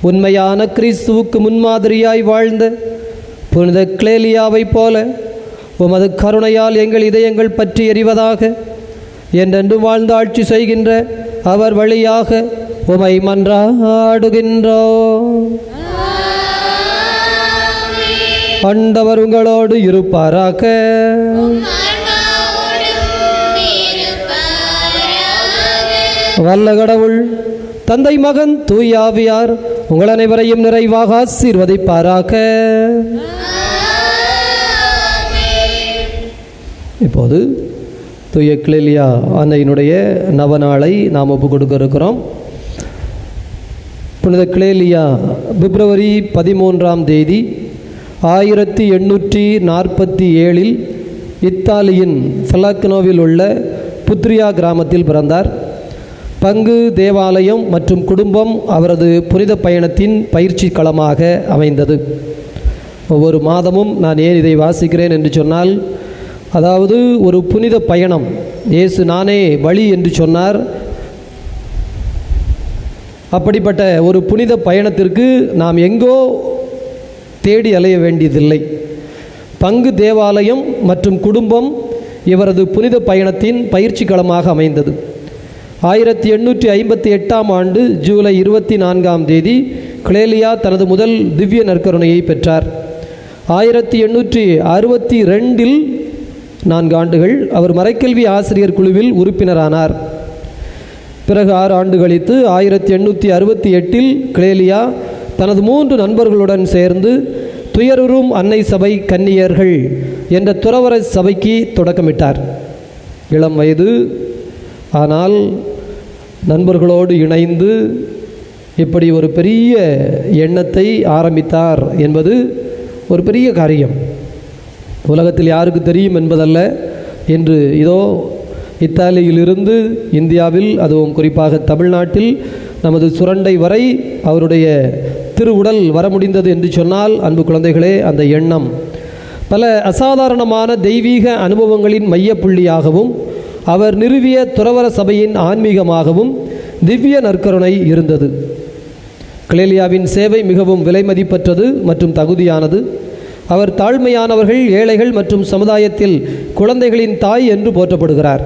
உண்மையான கிறிஸ்துவுக்கு முன்மாதிரியாய் வாழ்ந்த புனித கிளேலியாவைப் போல உமது கருணையால் எங்கள் இதயங்கள் பற்றி எறிவதாக. என்றென்று வாழ்ந்து ஆட்சி செய்கின்ற அவர் வழியாக உமை மன்றாடுகின்றோம். ஆண்டவர் உங்களோடு இருப்பாராக. வல்ல கடவுள் தந்தை, மகன், தூய ஆவியார் உங்கள் அனைவரையும் நிறைவாக ஆசீர்வதிப்பாராக. இப்போது தூய கிளேலியா அன்னையினுடைய நவநாளை நாம் ஒப்புக் கொடுக்க இருக்கிறோம். புனித கிளேலியா பிப்ரவரி 13ஆம் தேதி 1847 இத்தாலியின் ஃபெலாக்னோவில் உள்ள புத்ரியா கிராமத்தில் பிறந்தார். பங்கு தேவாலயம் மற்றும் குடும்பம் அவரது புனித பயணத்தின் பயிற்சி களமாக அமைந்தது. ஒவ்வொரு மாதமும் நான் ஏன் இதை வாசிக்கிறேன் என்று சொன்னால், அதாவது ஒரு புனித பயணம். இயேசு நானே வழி என்று சொன்னார். அப்படிப்பட்ட ஒரு புனித பயணத்திற்கு நாம் எங்கோ தேடி அலைய வேண்டியதில்லை. பங்கு தேவாலயம் மற்றும் குடும்பம் இவரது புனித பயணத்தின் பயிற்சி களமாக அமைந்தது. 1858ஆம் ஆண்டு ஜூலை 24ஆம் தேதி கிளேலியா தனது முதல் திவ்ய நற்கருணையை பெற்றார். 1862இல் 4 ஆண்டுகள் அவர் மறைக்கல்வி ஆசிரியர் குழுவில் உறுப்பினரானார். பிறகு 6 ஆண்டு கழித்து 1868இல் கிளேலியா தனது 3 நண்பர்களுடன் சேர்ந்து துயருறும் அன்னை சபை கன்னியர்கள் என்ற துறவற சபைக்கு தொடக்கமிட்டார். இளம் வயது, ஆனால் நண்பர்களோடு இணைந்து இப்படி ஒரு பெரிய எண்ணத்தை ஆரம்பித்தார் என்பது ஒரு பெரிய காரியம். உலகத்தில் யாருக்கு தெரியும் என்பதல்ல. இன்று இதோ இத்தாலியிலிருந்து இந்தியாவில், அதுவும் குறிப்பாக தமிழ்நாட்டில் நமது சுரண்டை வரை அவருடைய திருவுடல் வர முடிந்தது என்று சொன்னால், அன்பு குழந்தைகளே, அந்த எண்ணம் பல அசாதாரணமான தெய்வீக அனுபவங்களின் மையப்புள்ளியாகவும் அவர் நிறுவிய துறவற சபையின் ஆன்மீகமாகவும் திவ்ய நற்கருணை இருந்தது. கிளேலியாவின் சேவை மிகவும் விலைமதிப்பற்றது மற்றும் தகுதியானது. அவர் தாழ்மையானவர்கள், ஏழைகள் மற்றும் சமுதாயத்தில் குழந்தைகளின் தாய் என்று போற்றப்படுகிறார்.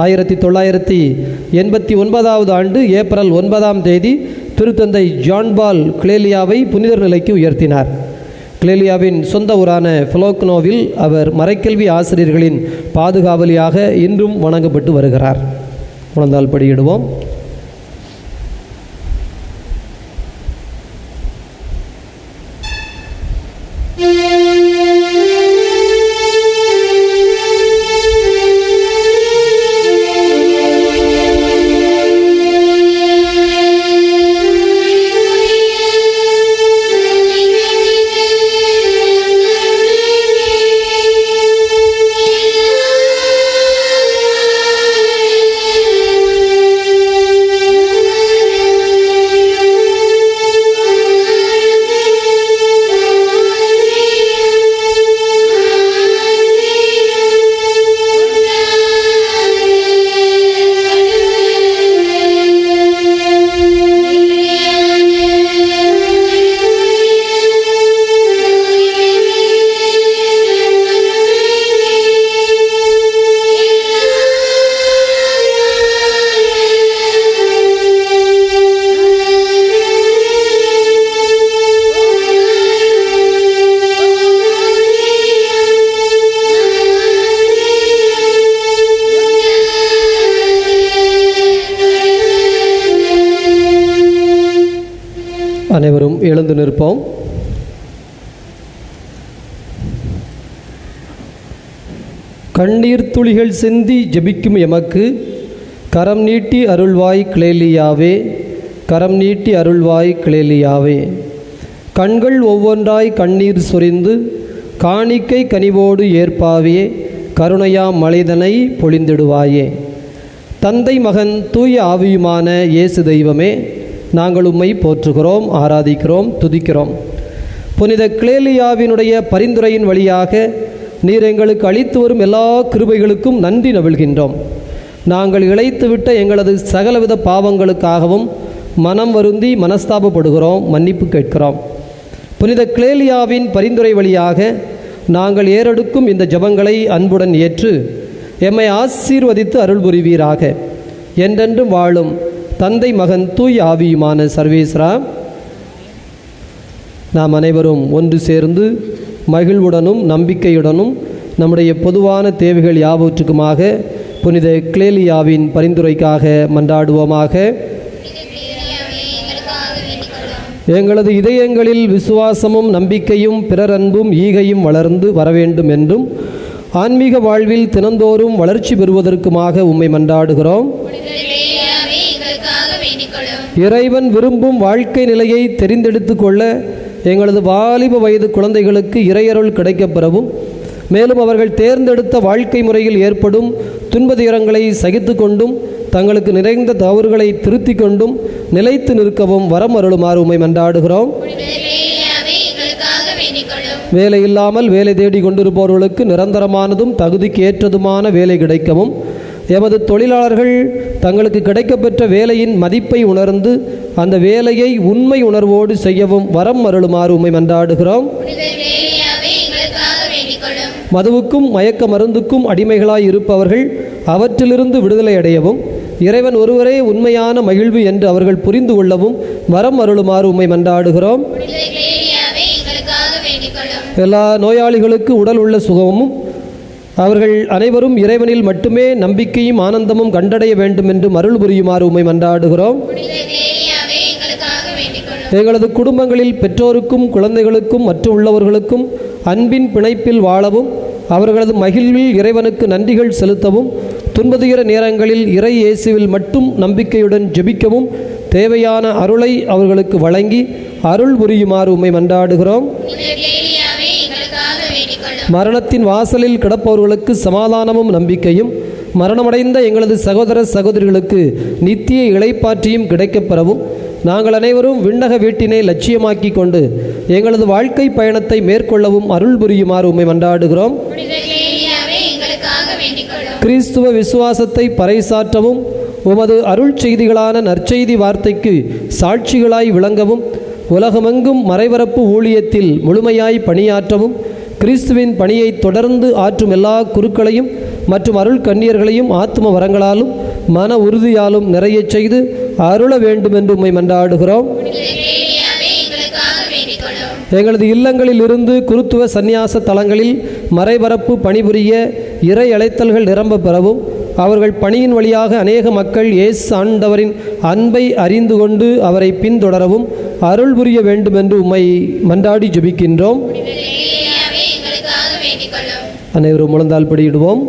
1989ஆவது ஆண்டு ஏப்ரல் 9ஆம் தேதி திருத்தந்தை ஜான் பால் கிளேலியாவை புனிதர் நிலைக்கு உயர்த்தினார். கிளேலியாவின் சொந்த ஊரான ஃபெலாக்னோவில் அவர் மறைக்கல்வி ஆசிரியர்களின் பாதுகாவலியாக இன்றும் வணங்கப்பட்டு வருகிறார். உணர்ந்தால் படியிடுவோம். அனைவரும் எழுந்து நிற்போம். கண்ணீர் துளிகள் சிந்தி ஜெபிக்கும் எமக்கு கரம் நீட்டி அருள்வாய் கிளேலியாவே, கரம் நீட்டி அருள்வாய் கிளேலியாவே. கண்கள் ஒவ்வொன்றாய் கண்ணீர் சொரிந்து காணிக்கை கனிவோடு ஏற்பாவே, கருணையா மலைதனை பொழிந்திடுவாயே. தந்தை மகன் தூய ஆவியுமான இயேசு தெய்வமே, நாங்கள் உம்மை போற்றுகிறோம், ஆராதிக்கிறோம், துதிக்கிறோம். புனித கிளேலியாவினுடைய பரிந்துரையின் வழியாக நீர் எங்களுக்கு அளித்து வரும் எல்லா கிருபைகளுக்கும் நன்றி நவிழ்கின்றோம். நாங்கள் இழைத்துவிட்ட எங்களது சகலவித பாவங்களுக்காகவும் மனம் வருந்தி மனஸ்தாபப்படுகிறோம், மன்னிப்பு கேட்கிறோம். புனித கிளேலியாவின் பரிந்துரை வழியாக நாங்கள் ஏறெடுக்கும் இந்த ஜபங்களை அன்புடன் ஏற்று எம்மை ஆசீர்வதித்து அருள் புரிவீராக. என்றென்றும் வாழும் தந்தை மகன் தூய் ஆவியுமான சர்வேஸ்வரா, நாம் அனைவரும் ஒன்று சேர்ந்து மகிழ்வுடனும் நம்பிக்கையுடனும் நம்முடைய பொதுவான தேவைகள் யாவற்றுக்குமாக புனித கிளேலியாவின் பரிந்துரைக்காக மன்றாடுவோமாக. எங்களது இதயங்களில் விசுவாசமும் நம்பிக்கையும் பிறர் அன்பும் ஈகையும் வளர்ந்து வரவேண்டும் என்றும் ஆன்மீக வாழ்வில் தினந்தோறும் வளர்ச்சி பெறுவதற்குமாக உம்மை மன்றாடுகிறோம். இறைவன் விரும்பும் வாழ்க்கை நிலையை தெரிந்தெடுத்து கொள்ள எங்களது வாலிப வயது குழந்தைகளுக்கு இறையருள் கிடைக்கப்பெறவும், மேலும் அவர்கள் தேர்ந்தெடுத்த வாழ்க்கை முறையில் ஏற்படும் துன்பதுயரங்களை சகித்து கொண்டும் தங்களுக்கு நிறைந்த தவறுகளை திருத்தி கொண்டும் நிலைத்து நிற்கவும் வரம் அருளுமாறு உம்மை மன்றாடுகிறோம். வேலை இல்லாமல் வேலை தேடி கொண்டிருப்பவர்களுக்கு நிரந்தரமானதும் தகுதிக்கு ஏற்றதுமான வேலை கிடைக்கவும், எமது தொழிலாளர்கள் தங்களுக்கு கிடைக்கப்பெற்ற வேலையின் மதிப்பை உணர்ந்து அந்த வேலையை உண்மை உணர்வோடு செய்யவும் வரம் அருளுமாறு உம்மை மன்றாடுகிறோம். மதுவுக்கும் மயக்க மருந்துக்கும் அடிமைகளாய் இருப்பவர்கள் அவற்றிலிருந்து விடுதலை அடையவும், இறைவன் ஒருவரே உண்மையான மகிழ்வு என்று அவர்கள் புரிந்து கொள்ளவும் வரம் அருளுமாறு உம்மை மன்றாடுகிறோம். எல்லா நோயாளிகளுக்கு உடல் உள்ள சுகமும் அவர்கள் அனைவரும் இறைவனில் மட்டுமே நம்பிக்கையும் ஆனந்தமும் கண்டடைய வேண்டும் என்று அருள் புரியுமாறு உம்மை மன்றாடுகிறோம். எங்களது குடும்பங்களில் பெற்றோருக்கும் குழந்தைகளுக்கும் மற்றும் உள்ளவர்களுக்கும் அன்பின் பிணைப்பில் வாழவும், அவர்களது மகிழ்வில் இறைவனுக்கு நன்றிகள் செலுத்தவும், துன்பதுயர நேரங்களில் இறை இயேசுவில் மட்டும் நம்பிக்கையுடன் ஜெபிக்கவும் தேவையான அருளை அவர்களுக்கு வழங்கி அருள் புரியுமாறு உம்மை மன்றாடுகிறோம். மரணத்தின் வாசலில் கிடப்பவர்களுக்கு சமாதானமும் நம்பிக்கையும், மரணமடைந்த எங்களது சகோதர சகோதரிகளுக்கு நித்திய இளைப்பாற்றியும் கிடைக்கப்பெறவும், நாங்கள் அனைவரும் விண்ணக வீட்டினை லட்சியமாக்கி கொண்டு எங்களது வாழ்க்கை பயணத்தை மேற்கொள்ளவும் அருள் புரியுமாறு உம்மை மன்றாடுகிறோம். கிறிஸ்துவ விசுவாசத்தை பறைசாற்றவும், உமது அருள் செய்திகளான நற்செய்தி வார்த்தைக்கு சாட்சிகளாய் விளங்கவும், உலகமெங்கும் மறைபரப்பு ஊழியத்தில் முழுமையாய் பணியாற்றவும், கிறிஸ்துவின் பணியை தொடர்ந்து ஆற்றும் எல்லா குருக்களையும் மற்றும் அருள் கன்னியர்களையும் ஆத்ம வரங்களாலும் மன உறுதியாலும் நிறைய செய்து அருள வேண்டும் என்று உம்மை மன்றாடுகிறோம். எங்களது இல்லங்களில் இருந்து குருத்துவ சந்நியாச தலங்களில் மறைபரப்பு பணிபுரிய இறை அழைத்தல்கள் நிரம்ப பெறவும், அவர்கள் பணியின் வழியாக அநேக மக்கள் இயேசு ஆண்டவரின் அன்பை அறிந்து கொண்டு அவரை பின்தொடரவும் அருள் புரிய வேண்டும் என்று உம்மை மன்றாடி ஜெபிக்கின்றோம். அனைவரும் முழந்தால் படியிடுவோம்.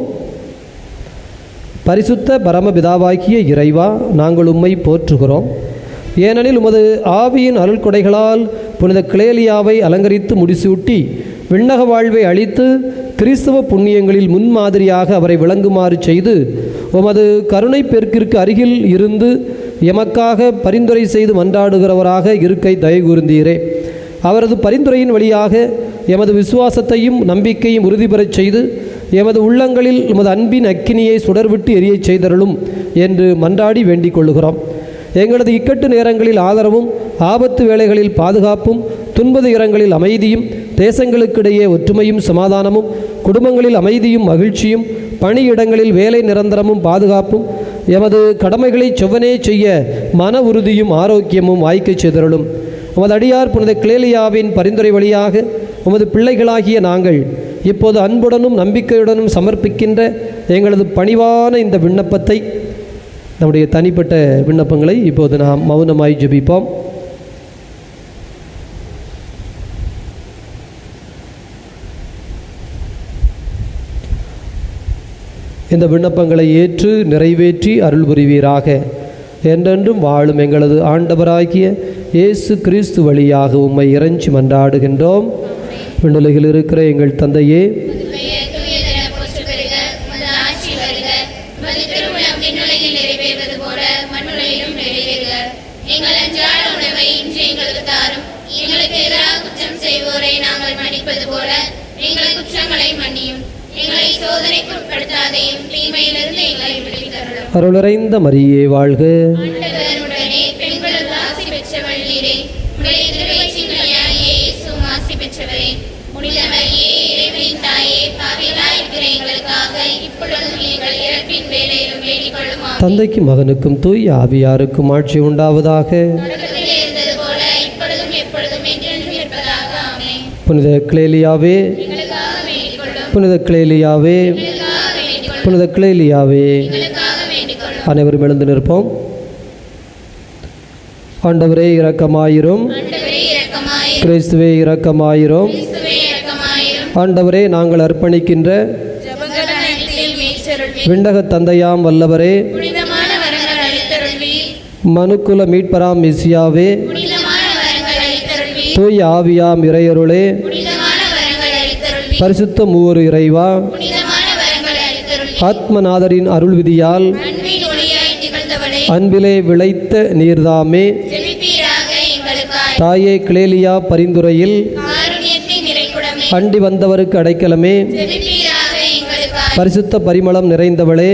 பரிசுத்த பரமபிதாவாகிய இறைவா, நாங்கள் உம்மை போற்றுகிறோம். ஏனெனில் உமது ஆவியின் அருள் கொடைகளால் புனித கிளேலியாவை அலங்கரித்து முடிசூட்டி விண்ணக வாழ்வை அளித்து கிறிஸ்தவ புண்ணியங்களில் முன்மாதிரியாக அவரை விளங்குமாறு செய்து உமது கருணை பெருக்கிற்கு அருகில் இருந்து எமக்காக பரிந்துரை செய்து மன்றாடுகிறவராக இருக்கை தயகூர்ந்தீரே. அவரது பரிந்துரையின் வழியாக எமது விசுவாசத்தையும் நம்பிக்கையும் உறுதிபெறச் செய்து எமது உள்ளங்களில் எமது அன்பின் அக்கினியை சுடர்விட்டு எரியச் செய்தருளும் என்று மன்றாடி வேண்டிக் கொள்ளுகிறோம். எங்களது இக்கட்டு நேரங்களில் ஆதரவும், ஆபத்து வேளைகளில் பாதுகாப்பும், துன்பது இரங்களில் அமைதியும், தேசங்களுக்கிடையே ஒற்றுமையும் சமாதானமும், குடும்பங்களில் அமைதியும் மகிழ்ச்சியும், பணியிடங்களில் வேலை நிரந்தரமும் பாதுகாப்பும், எமது கடமைகளை செவ்வனே செய்ய மன உறுதியும் ஆரோக்கியமும் வாய்க்கச் செய்தருளும். உமது அடியார் புனித கிளேலியாவின் பரிந்துரை வழியாக உமது பிள்ளைகளாகிய நாங்கள் இப்போது அன்புடனும் நம்பிக்கையுடனும் சமர்ப்பிக்கின்ற எங்களது பணிவான இந்த விண்ணப்பத்தை, நம்முடைய தனிப்பட்ட விண்ணப்பங்களை இப்போது நாம் மௌனமாய் ஜெபிப்போம். இந்த விண்ணப்பங்களை ஏற்று நிறைவேற்றி அருள் புரிவீராக. என்றென்றும் வாழும் எங்களது ஆண்டவராகிய இயேசு கிறிஸ்து வழியாக உம்மை இறைஞ்சி மன்றாடுகின்றோம். விண்ணுலகில் இருக்கிற எங்கள் தந்தையே, அருளறைந்த மரியே வாழ்க. தந்தைக்கும் மகனுக்கும் தூய் ஆவியாருக்கும் ஆட்சி உண்டாவதாக. புனித கிளேலியாவே, புனித கிளேலியாவே, புனித கிளேலியாவே. அனைவரும் எழுந்து நிற்போம். ஆண்டவரே இரக்கமாயிரும், கிறிஸ்துவே இரக்கமாயிரும். ஆண்டவரே, நாங்கள் அர்ப்பணிக்கின்ற விண்ணக தந்தையாம் வல்லவரே, மனுக்குல மீட்பராம் மெசியாவே, தூய் ஆவியாம் இறையருளே, பரிசுத்த மூவரு இறைவா, ஆத்மநாதரின் அருள் விதியால் அன்பிலே விளைத்த நீர்தாமே, தாயே கிளேலியா பரிந்துரையில் அண்டி வந்தவருக்கு அடைக்கலமே, பரிசுத்த பரிமளம் நிறைந்தவளே,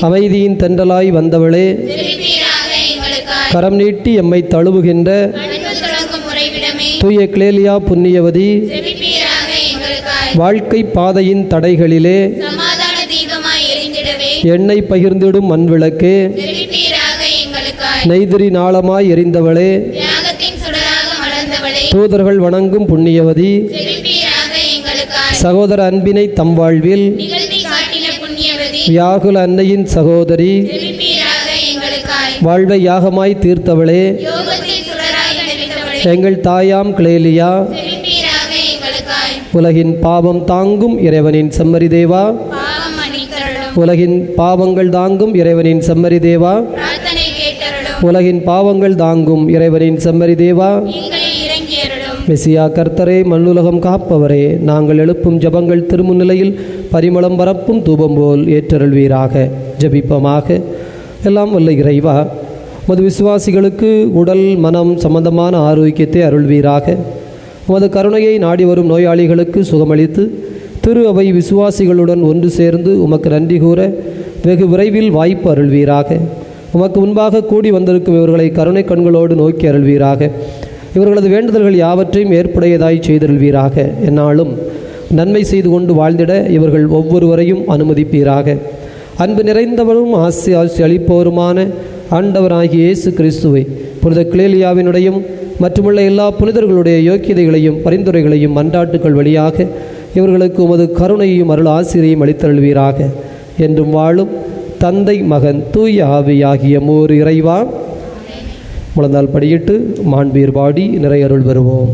அமைதியின் தென்றலாய் வந்தவளே, கரம் நீட்டி எம்மை தழுவுகின்ற தூய கிளேலியா புண்ணியவதி, வாழ்க்கை பாதையின் தடைகளிலே எண்ணெய் பகிர்ந்திடும் மண்விளக்கே, நெய்திரி நாளமாய் எரிந்தவளே, தூதர்கள் வணங்கும் புண்ணியவதி, சகோதர அன்பினை தம் வாழ்வில் வியாகுல அன்னையின் சகோதரி, வாழ்வை யாகமாய் தீர்த்தவளே, எங்கள் தாயாம் கிளேலியா, உலகின் பாவம் தாங்கும் இறைவனின் செம்மறி தேவா, உலகின் பாவங்கள் தாங்கும் இறைவனின் செம்மறி தேவா, உலகின் பாவங்கள் தாங்கும் இறைவனின் செம்மறி தேவா, மெசியா கர்த்தரே, மண்ணுலகம் காப்பவரே, நாங்கள் எழுப்பும் ஜபங்கள் திருமுன்னிலையில் பரிமளம் பரப்பும் தூபம் போல் ஏற்றருள்வீராக. ஜபிப்பமாக. எல்லாம் வல்ல இறைவா, உமது விசுவாசிகளுக்கு உடல் மனம் சம்பந்தமான ஆரோக்கியத்தை அருள்வீராக. உமது கருணையை நாடி வரும் நோயாளிகளுக்கு சுகமளித்து திரு அவை விசுவாசிகளுடன் ஒன்று சேர்ந்து உமக்கு நன்றி கூற வெகு விரைவில் வாய்ப்பு அருள்வீராக. உமக்கு முன்பாக கூடி வந்திருக்கும் இவர்களை கருணை கண்களோடு நோக்கி அருள்வீராக. இவர்களது வேண்டுதல்கள் யாவற்றையும் ஏற்புடையதாய் செய்தருள்வீராக. என்னாலும் நன்மை செய்து கொண்டு வாழ்ந்திட இவர்கள் ஒவ்வொருவரையும் அனுமதிப்பீராக. அன்பு நிறைந்தவரும் ஆசி அளிப்பவருமான ஆண்டவராகிய இயேசு கிறிஸ்துவை புனித கிளேலியாவினுடையும் மற்றுமுள்ள எல்லா புனிதர்களுடைய யோக்கியதைகளையும் பரிந்துரைகளையும் மன்றாட்டுக்கள் வழியாக இவர்களுக்கு உமது கருணையையும் அருள் ஆசிரியையும் அளித்தருள்வீராக. என்றும் வாழும் தந்தை மகன் தூய ஆவியாகிய மூர் இறைவா, முழந்தால் படியிட்டு மாண்பீர் பாடி நிறையருள் பெறுவோம்.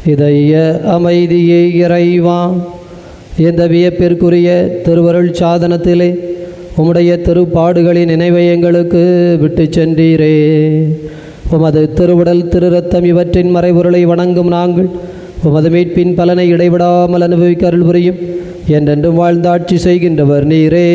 இதய அமைதியே இறைவா, இந்த வியப்பிற்குரிய திருவருள் சாதனத்திலே உம்முடைய திருப்பாடுகளின் நினைவை எங்களுக்கு விட்டு சென்றீரே. உமது திருவுடல் திரு ரத்தம் இவற்றின் மறைபொருளை வணங்கும் நாங்கள் உமது மீட்பின் பலனை இடைவிடாமல் அனுபவிக்க அருள் புரியும். என்றென்றும் வாழ்ந்தாட்சி செய்கின்றவர் நீரே.